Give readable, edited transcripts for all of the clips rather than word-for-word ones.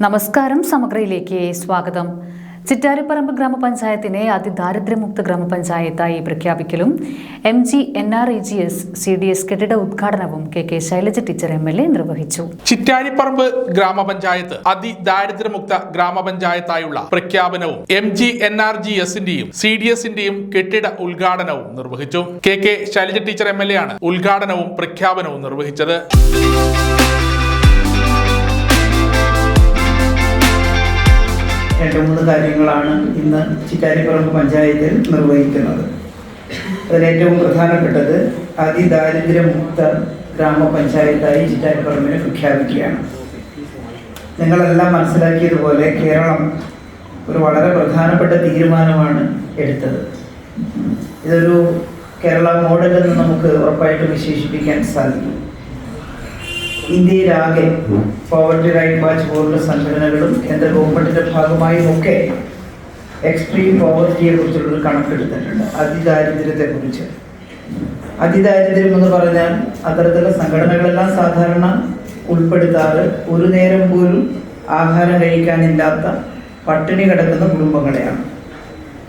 നമസ്കാരം, സമഗ്രയിലേക്ക് സ്വാഗതം. Chittariparamba ഗ്രാമപഞ്ചായത്തിനെ അതിദാരിദ്ര്യമുക്ത ഗ്രാമപഞ്ചായത്തായി പ്രഖ്യാപിക്കലും MGNREGS CDS കെട്ടിട ഉദ്ഘാടനവും KK ശൈലജ ടീച്ചർ MLA നിർവഹിച്ചു. ചിറ്റാരിപ്പറമ്പ് ഗ്രാമപഞ്ചായത്ത് അതിദാരിദ്ര്യമുക്ത ഗ്രാമപഞ്ചായത്തായുള്ള പ്രഖ്യാപനവും MGNREGSന്റെയും CDSന്റെയും കെട്ടിട ഉദ്ഘാടനവും നിർവഹിച്ചു. KK ശൈലജ ടീച്ചർ MLA ആണ് ഉദ്ഘാടനവും പ്രഖ്യാപനവും നിർവഹിച്ചത്. രണ്ട് മൂന്ന് കാര്യങ്ങളാണ് ഇന്ന് ചിറ്റാരിപ്പറമ്പ് പഞ്ചായത്തിൽ നിർവഹിക്കുന്നത്. അതിലേറ്റവും പ്രധാനപ്പെട്ടത് അതിദാരിദ്ര്യമുക്ത ഗ്രാമപഞ്ചായത്തായി ചിറ്റാരിപ്പറമ്പിനെ പ്രഖ്യാപിക്കുകയാണ്. നിങ്ങളെല്ലാം മനസ്സിലാക്കിയതുപോലെ കേരളം ഒരു വളരെ പ്രധാനപ്പെട്ട തീരുമാനമാണ് എടുത്തത്. ഇതൊരു കേരള മോഡലെന്ന് നമുക്ക് ഉറപ്പായിട്ട് വിശേഷിപ്പിക്കാൻ സാധിക്കും. ഇന്ത്യയിലാകെ പോവർട്ടി റൈറ്റ് വാച്ച് പോലുള്ള സംഘടനകളും കേന്ദ്ര ഗവൺമെൻറ്റിൻ്റെ ഭാഗമായും ഒക്കെ എക്സ്ട്രീം പോവർട്ടിയെ കുറിച്ചുള്ളൊരു കണക്കെടുത്തിട്ടുണ്ട്. അതിദാരിദ്ര്യത്തെക്കുറിച്ച്. അതിദാരിദ്ര്യം എന്ന് പറഞ്ഞാൽ അത്തരത്തിലുള്ള സംഘടനകളെല്ലാം സാധാരണ ഉൾപ്പെടുത്താറ് ഒരു നേരം പോലും ആഹാരം കഴിക്കാനില്ലാത്ത പട്ടിണി കിടക്കുന്ന കുടുംബങ്ങളെയാണ്.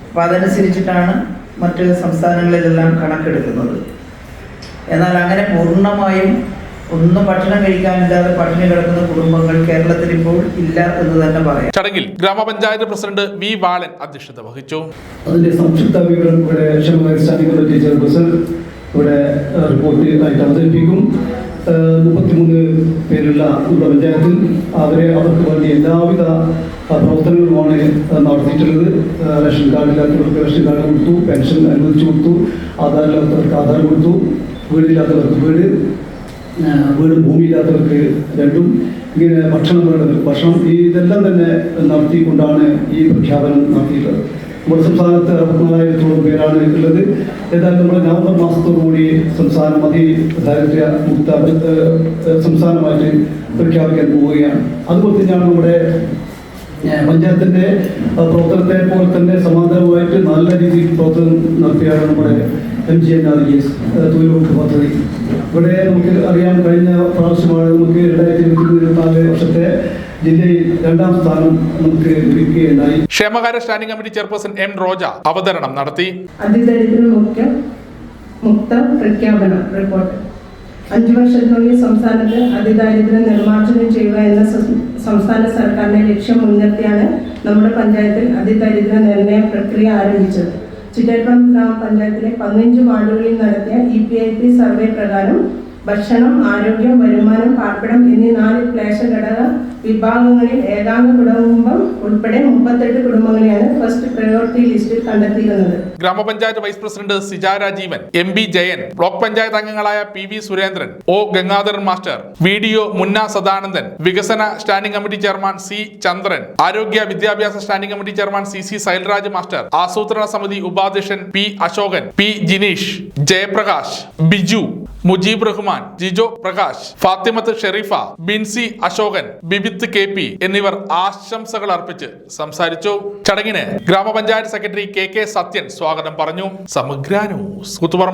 അപ്പോൾ അതനുസരിച്ചിട്ടാണ് മറ്റ് സംസ്ഥാനങ്ങളിലെല്ലാം കണക്കെടുക്കുന്നത്. എന്നാൽ അങ്ങനെ പൂർണ്ണമായും ഒന്നും ഭക്ഷണം കഴിക്കാനില്ലാതെ പട്ടിണി കിടക്കുന്ന കുടുംബങ്ങൾ കേരളത്തിൽ ഇപ്പോൾ ഇല്ല എന്ന് തന്നെ പറയാം. ചടങ്ങിൽ ഗ്രാമപഞ്ചായത്ത് പ്രസിഡന്റ് V. ബാലൻ അധ്യക്ഷത വഹിച്ചു. അതിന്റെ സംക്ഷിപ്ത വിവരം ഇവിടെ സ്റ്റാൻഡിംഗ് കമ്മിറ്റി ചെയർപേഴ്സൺ ഇവിടെ റിപ്പോർട്ട് ആയിട്ട് അവതരിപ്പിക്കും. 33 പേരുള്ള പഞ്ചായത്തിൽ അവർക്ക് വേണ്ടി എല്ലാവിധ പ്രവർത്തനങ്ങളുമാണ് നടത്തിയിട്ടുള്ളത്. റേഷൻ കാർഡില്ലാത്തവർക്ക് റേഷൻ കാർഡ് കൊടുത്തു, പെൻഷൻ അനുവദിച്ചു കൊടുത്തു, ആധാരമില്ലാത്തവർക്ക് ആധാർ കൊടുത്തു, വീടില്ലാത്തവർക്ക് വീടും ഭൂമിയില്ലാത്തവർക്ക് രണ്ടും, ഇങ്ങനെ ഭക്ഷണം വേണ്ടവർക്ക് ഭക്ഷണം, ഇതെല്ലാം തന്നെ നടത്തിക്കൊണ്ടാണ് ഈ പ്രഖ്യാപനം നടത്തിയിട്ടുള്ളത്. നമ്മുടെ സംസ്ഥാനത്ത് 64,000-ഓളം പേരാണ് ഉള്ളത്. ഏതായാലും നമ്മുടെ നവംബർ മാസത്തോടുകൂടി സംസ്ഥാനം അതിദാരിദ്ര്യ മുക്ത സംസ്ഥാനമായിട്ട് പ്രഖ്യാപിക്കാൻ പോവുകയാണ്. അതുപോലെ തന്നെയാണ് നമ്മുടെ പഞ്ചായത്തിൻ്റെ പ്രവർത്തനത്തെ പോലെ തന്നെ സമാന്തരമായിട്ട് നല്ല രീതിയിൽ പ്രവർത്തനം നടത്തിയാണ് നമ്മുടെ MGNREGS തൊഴിലുറപ്പ് പദ്ധതി. ഇവിടെ നമുക്ക് അറിയാൻ കഴിഞ്ഞ പ്രാവശ്യമാണ് നമുക്ക് 2023-24 വർഷത്തെ ജില്ലയിൽ 2ാം സ്ഥാനം നമുക്ക് ലഭിക്കുകയുണ്ടായി. ക്ഷേമകാര്യ standing committee chairperson M. Roja അവതരണം നടത്തി. മുക്ത പ്രഖ്യാപനം റിപ്പോർട്ട്. 5 വർഷത്തിനുള്ളിൽ സംസ്ഥാനത്ത് അതിദാരിദ്ര്യം നിർമ്മാർജ്ജനം ചെയ്യുക എന്ന സംസ്ഥാന സർക്കാരിന്റെ ലക്ഷ്യം മുൻനിർത്തിയാണ് നമ്മുടെ പഞ്ചായത്തിൽ അതിദാരിദ്ര്യ നിർണയ പ്രക്രിയ ആരംഭിച്ചത്. ചിറ്റാരിപ്പറമ്പ് ഗ്രാമപഞ്ചായത്തിലെ 15 വാർഡുകളിൽ നടത്തിയ EPIP സർവേ പ്രകാരം ഭക്ഷണം, ആരോഗ്യം, വരുമാനം, പാർപ്പിടം എന്നീ 4 ക്ലേശ ഘടക വിഭാഗങ്ങളിൽ ഏകാംഗ കുടുംബം ഉൾപ്പെടെ 38 കുടുംബങ്ങളെയാണ് ഫസ്റ്റ് പ്രയോറിറ്റി ലിസ്റ്റിൽ കണ്ടെത്തിയിരുന്നത്. ഗ്രാമപഞ്ചായത്ത് vice president Sija Rajeevan, MB Jayan, block panchayat അംഗങ്ങളായ PV Surendran, O. Gangadharan master, VDO Munna Sadanandan, വികസന standing committee chairman C. Chandran, ആരോഗ്യ വിദ്യാഭ്യാസ standing committee chairman CC Sailraj master, ആസൂത്രണ സമിതി ഉപാധ്യക്ഷൻ P. Ashokan, P. Jineesh, Jayaprakash, Biju, Mujeeb Rahman, Jijo Prakash, Fathimath Shareefa, Binsi Ashokan, ബിബിത്ത് KP എന്നിവർ ആശംസകൾ അർപ്പിച്ച് സംസാരിച്ചു. ചടങ്ങിന് ഗ്രാമപഞ്ചായത്ത് സെക്രട്ടറി KK സത്യൻ സ്വാഗതം പറഞ്ഞു. സമഗ്ര ന്യൂസ്, കൂത്തുപറമ്പ്.